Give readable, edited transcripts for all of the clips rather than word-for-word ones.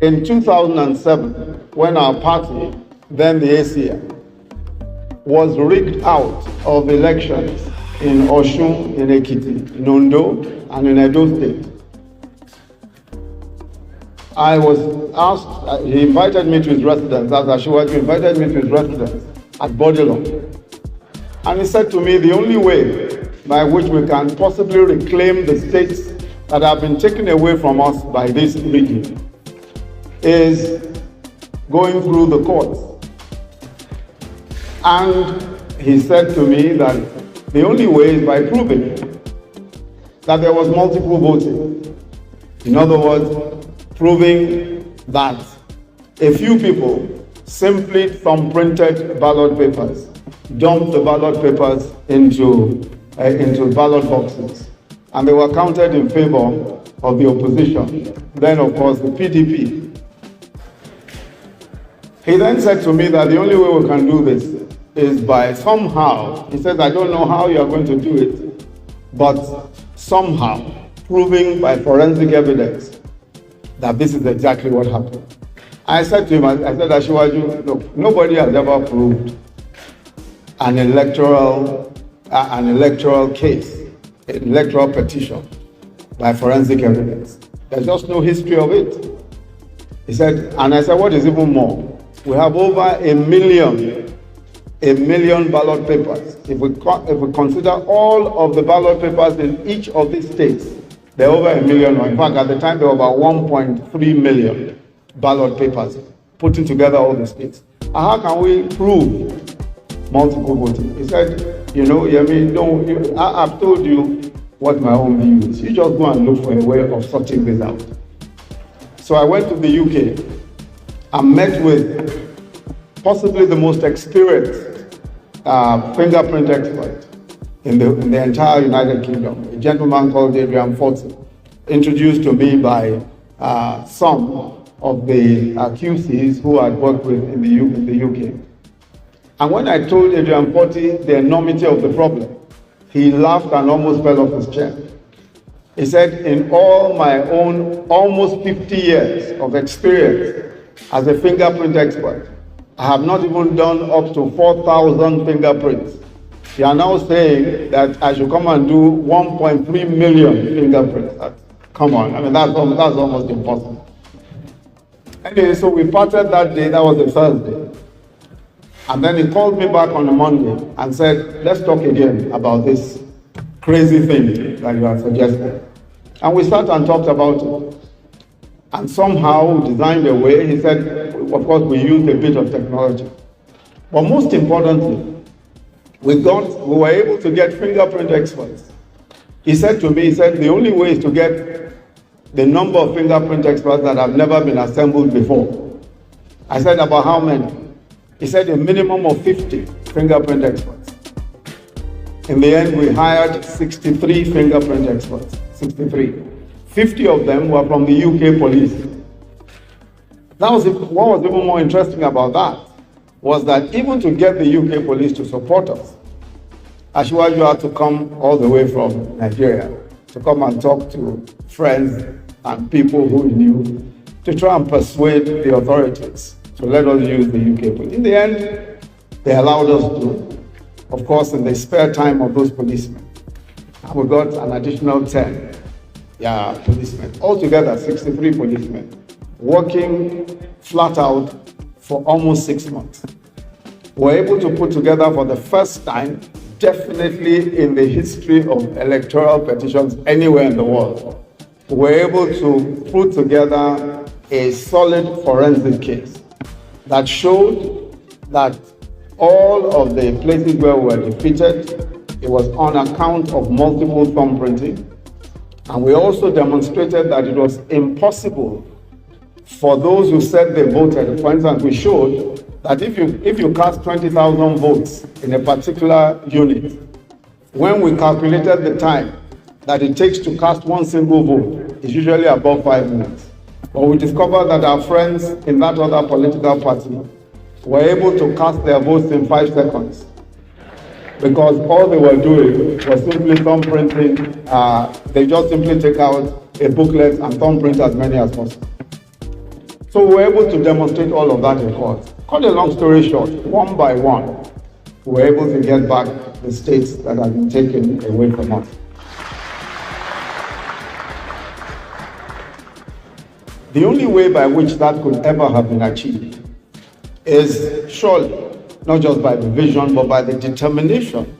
in 2007, when our party, then the ACM, was rigged out of elections in Osun, in Ekiti, in Ondo, and in Edo State, I was asked, he invited me to his residence, as Ashiwaju invited me to his residence at Bodilon. And he said to me, the only way by which we can possibly reclaim the states that have been taken away from us by this regime is going through the courts. And he said to me that the only way is by proving that there was multiple voting. In other words, proving that a few people simply thumbprinted ballot papers, dumped the ballot papers into ballot boxes, and they were counted in favor of the opposition, then of course the PDP. He then said to me that the only way we can do this is by somehow, he said, I don't know how you are going to do it, but somehow proving by forensic evidence that this is exactly what happened. I said to him, I said, Ashiwaju, look, nobody has ever proved an electoral case, an electoral petition by forensic evidence. There's just no history of it. He said, and I said, what is even more? We have over a million ballot papers. If we consider all of the ballot papers in each of these states, there are over a million, or in fact, at the time, there were about 1.3 million ballot papers, putting together all the states. And how can we prove multiple voting? He said, you know, Yomi, I've told you what my own view is. You just go and look for a way of sorting this out. So I went to the UK and met with possibly the most experienced fingerprint expert in the entire United Kingdom, a gentleman called Adrian Forty, introduced to me by some of the QCs who I'd worked with in the UK. And when I told Adrian Forty the enormity of the problem, he laughed and almost fell off his chair. He said, in all my own almost 50 years of experience as a fingerprint expert, I have not even done up to 4,000 fingerprints. You are now saying that I should come and do 1.3 million fingerprints. Come on, I mean, that's almost impossible. Anyway, so we parted that day, that was a Thursday. And then he called me back on a Monday and said, let's talk again about this crazy thing that you have suggested. And we sat and talked about it. And somehow we designed a way. He said, of course, we used a bit of technology. But most importantly, we were able to get fingerprint experts. He said to me, he said, the only way is to get the number of fingerprint experts that have never been assembled before. I said, about how many? He said, a minimum of 50 fingerprint experts. In the end, we hired 63 fingerprint experts, 63. 50 of them were from the UK police. What was even more interesting about that was that even to get the UK police to support us, Ashiwaju had to come all the way from Nigeria to come and talk to friends and people who he knew to try and persuade the authorities to let us use the UK police. In the end, they allowed us to, of course, in the spare time of those policemen. And we got an additional 10 policemen. Altogether, 63 policemen working flat out for almost 6 months. We're able to put together for the first time, definitely in the history of electoral petitions anywhere in the world, we're able to put together a solid forensic case that showed that all of the places where we were defeated, it was on account of multiple thumbprinting. And we also demonstrated that it was impossible for those who said they voted. For instance, we showed that if you cast 20,000 votes in a particular unit, when we calculated the time that it takes to cast one single vote, it's usually above 5 minutes. But we discovered that our friends in that other political party were able to cast their votes in 5 seconds, because all they were doing was simply thumbprinting. They just simply take out a booklet and thumbprint as many as possible. So we were able to demonstrate all of that in court. Cut a long story short, one by one, we were able to get back the states that had been taken away from us. The only way by which that could ever have been achieved is surely not just by the vision, but by the determination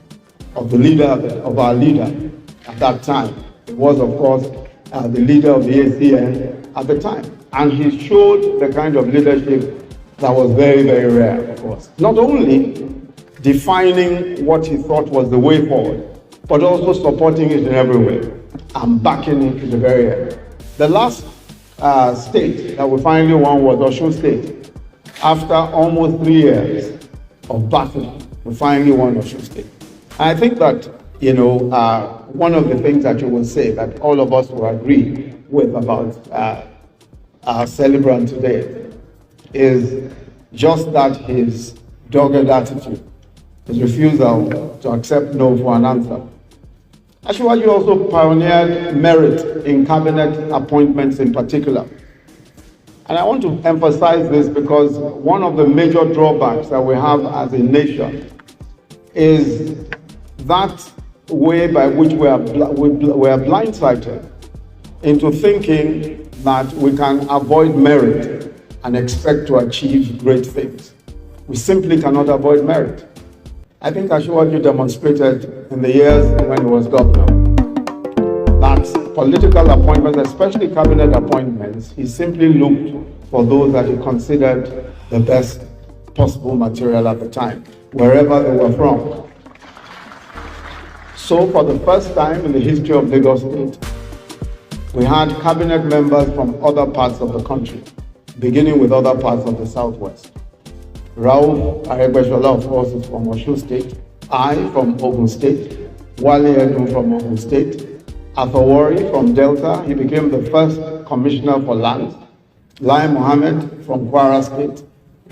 of the leader, of our leader at that time. It was, of course, the leader of the ACN at the time. And he showed the kind of leadership that was very, very rare, of course. Not only defining what he thought was the way forward, but also supporting it in every way and backing it to the very end. The last state that we finally won was Osun State. After almost 3 years of battle, we finally won Osun State. And I think that, one of the things that you will say that all of us will agree with about our celebrant today is just that his dogged attitude, his refusal to accept no for an answer. Asiwaju also pioneered merit in cabinet appointments in particular. And I want to emphasize this because one of the major drawbacks that we have as a nation is that way by which we are blindsided into thinking that we can avoid merit and expect to achieve great things. We simply cannot avoid merit. I think Asiwaju demonstrated in the years when he was governor that political appointments, especially cabinet appointments, he simply looked for those that he considered the best possible material at the time, wherever they were from. So for the first time in the history of Lagos State, we had cabinet members from other parts of the country, beginning with other parts of the Southwest. Rauf Aregbesola, of course, is from Osun State. I from Ogun State. Wale Edun from Ogun State. Athawari from Delta. He became the first commissioner for land. Lai Mohammed from Kwara State.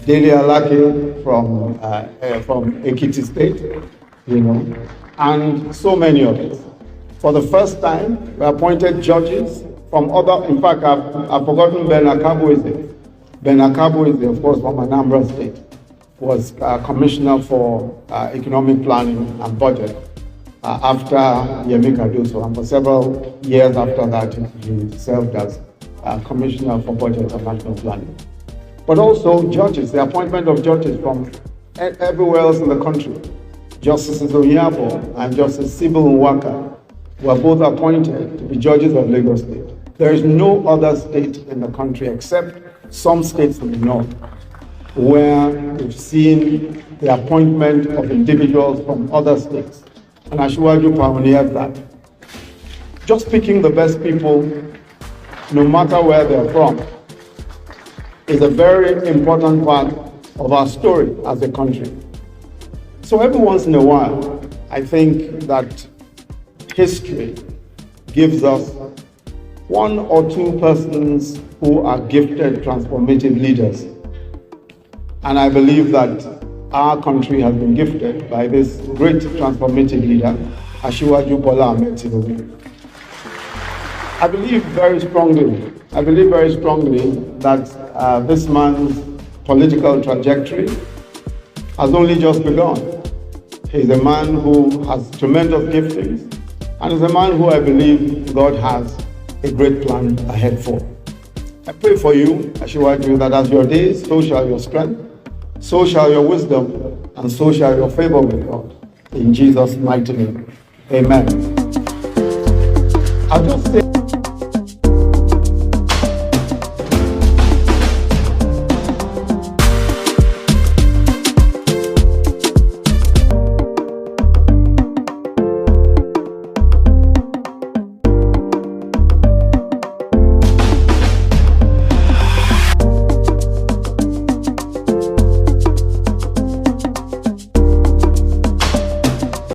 Dele Alake from Ekiti State. And so many others. For the first time, we appointed judges from other. In fact, I've forgotten Ben Akabueze. Ben Akabueze, of course, from Anambra State, was commissioner for economic planning and budget after Yomi Cardoso, and for several years after that, he served as commissioner for budget and national planning. But also judges, the appointment of judges from everywhere else in the country. Justices Onyabo and Justice Sibyl Nwaka were both appointed to be judges of Lagos State. There is no other state in the country except some states in the north where we've seen the appointment of individuals from other states. And Asiwaju pioneered that. Just picking the best people, no matter where they're from, is a very important part of our story as a country. So every once in a while, I think that history gives us one or two persons who are gifted, transformative leaders. And I believe that our country has been gifted by this great transformative leader, Asiwaju Bola Tinubu. I believe very strongly that this man's political trajectory has only just begun. He's a man who has tremendous giftings, and is a man who I believe God has a great plan ahead for. I pray for you, Asiwaju, that as your days, so shall your strength, so shall your wisdom, and so shall your favor with God. In Jesus' mighty name, amen. I'll just say